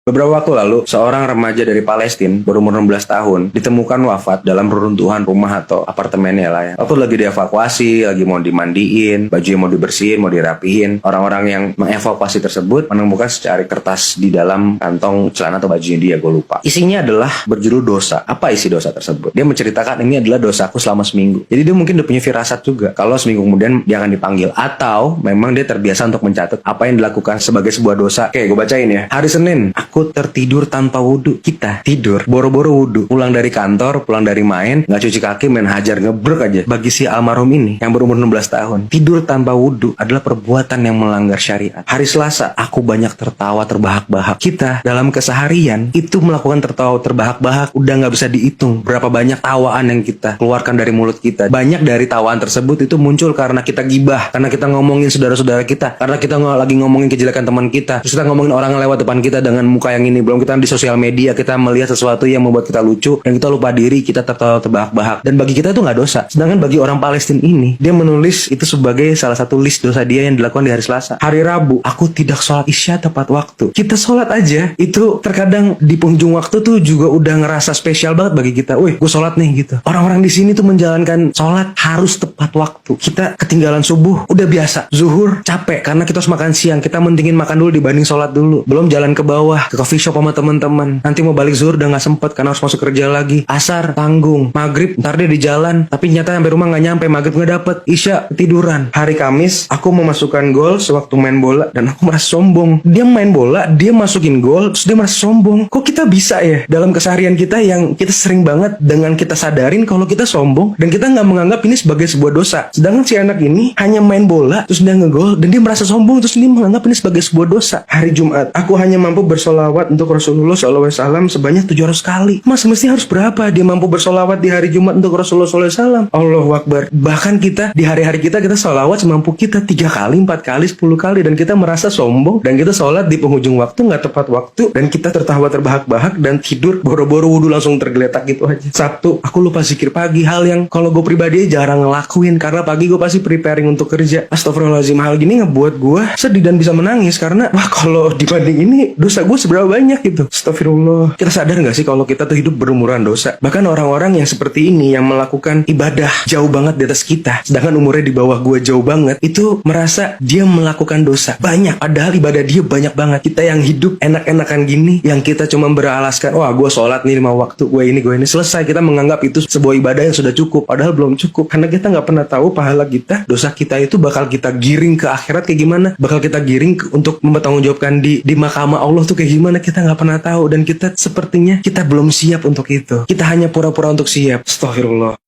Beberapa waktu lalu, seorang remaja dari Palestina berumur 16 tahun ditemukan wafat dalam reruntuhan rumah atau apartemennya lah ya. Waktu lagi dievakuasi, lagi mau dimandiin, bajunya mau dibersihin, mau dirapihin. Orang-orang yang mengevakuasi tersebut menemukan secari kertas di dalam kantong celana atau bajunya dia, gue lupa. Isinya adalah berjudul dosa. Apa isi dosa tersebut? Dia menceritakan ini adalah dosaku selama seminggu. Jadi dia mungkin udah punya firasat juga kalau seminggu kemudian dia akan dipanggil. Atau memang dia terbiasa untuk mencatat apa yang dilakukan sebagai sebuah dosa. Oke, gue bacain ya. Hari Senin, aku tertidur tanpa wudhu. Kita tidur boro-boro wudhu, pulang dari kantor, pulang dari main, nggak cuci kaki, main hajar, ngebrek aja. Bagi si almarhum ini yang berumur 16 tahun, tidur tanpa wudhu adalah perbuatan yang melanggar syariat. Hari Selasa, aku banyak tertawa terbahak-bahak. Kita dalam keseharian itu melakukan tertawa terbahak-bahak udah nggak bisa dihitung berapa banyak tawaan yang kita keluarkan dari mulut kita. Banyak dari tawaan tersebut itu muncul karena kita gibah, karena kita ngomongin saudara-saudara kita, karena kita lagi ngomongin kejelekan teman kita, terus kita ngomongin orang yang lewat depan kita dengan muka yang ini. Belum kita di sosial media, kita melihat sesuatu yang membuat kita lucu dan kita lupa diri, kita tertawa terbahak-bahak. Dan bagi kita itu nggak dosa. Sedangkan bagi orang Palestina ini, dia menulis itu sebagai salah satu list dosa dia yang dilakukan di hari Selasa. Hari Rabu, aku tidak sholat isya tepat waktu. Kita sholat aja, itu terkadang di penghujung waktu tuh juga udah ngerasa spesial banget bagi kita. Wih, gue sholat nih gitu. Orang-orang di sini tuh menjalankan sholat harus tepat waktu. Kita ketinggalan subuh, udah biasa. Zuhur, capek karena kita harus makan siang. Kita mendingin makan dulu dibanding sholat dulu. Belum jalan ke bawah, ke coffee shop sama teman-teman. Nanti mau balik zuhur udah nggak sempet karena harus masuk kerja lagi. Asar tanggung, maghrib ntar dia di jalan, tapi nyata sampai rumah nggak nyampe, maghrib nggak dapet, isya tiduran. Hari Kamis aku memasukkan gol sewaktu main bola dan aku merasa sombong. Dia main bola, dia masukin gol, terus dia merasa sombong. Kok kita bisa ya dalam keseharian kita yang kita sering banget dengan kita sadarin kalau kita sombong dan kita nggak menganggap ini sebagai sebuah dosa. Sedangkan si anak ini hanya main bola terus dia ngegol dan dia merasa sombong terus dia menganggap ini sebagai sebuah dosa. Hari Jumat aku hanya mampu bersolawat untuk Rasulullah SAW sebanyak 700 kali. Mas mesti harus berapa dia mampu bersolawat di hari Jumat untuk Rasulullah SAW? Allahu Akbar. Bahkan kita di hari-hari kita solawat semampu kita 3 kali, 4 kali, 10 kali dan kita merasa sombong dan kita sholat di penghujung waktu nggak tepat waktu dan kita tertawa terbahak-bahak dan tidur boro-boro wudhu langsung tergeletak gitu aja. Sabtu aku lupa zikir pagi, hal yang kalau gue pribadi jarang ngelakuin karena pagi gue pasti preparing untuk kerja. Astagfirullahaladzim, hal gini ngebuat gue sedih dan bisa menangis karena wah kalau dibanding ini dosa gue seberapa banyak gitu. Astagfirullah. Kita sadar gak sih kalau kita tuh hidup berumuran dosa? Bahkan orang-orang yang seperti ini yang melakukan ibadah jauh banget di atas kita, sedangkan umurnya di bawah gue jauh banget, itu merasa dia melakukan dosa banyak, padahal ibadah dia banyak banget. Kita yang hidup enak-enakan gini, yang kita cuma beralaskan, wah gue sholat nih 5 waktu, gue ini, selesai. Kita menganggap itu sebuah ibadah yang sudah cukup, padahal belum cukup. Karena kita gak pernah tahu pahala kita, dosa kita itu bakal kita giring ke akhirat kayak gimana, bakal kita giring untuk mempertanggungjawabkan di mahkamah Allah tuh kayak gimana, kita gak pernah tahu. Dan kita sepertinya kita belum siap untuk itu. Kita hanya pura-pura untuk siap. Astagfirullah.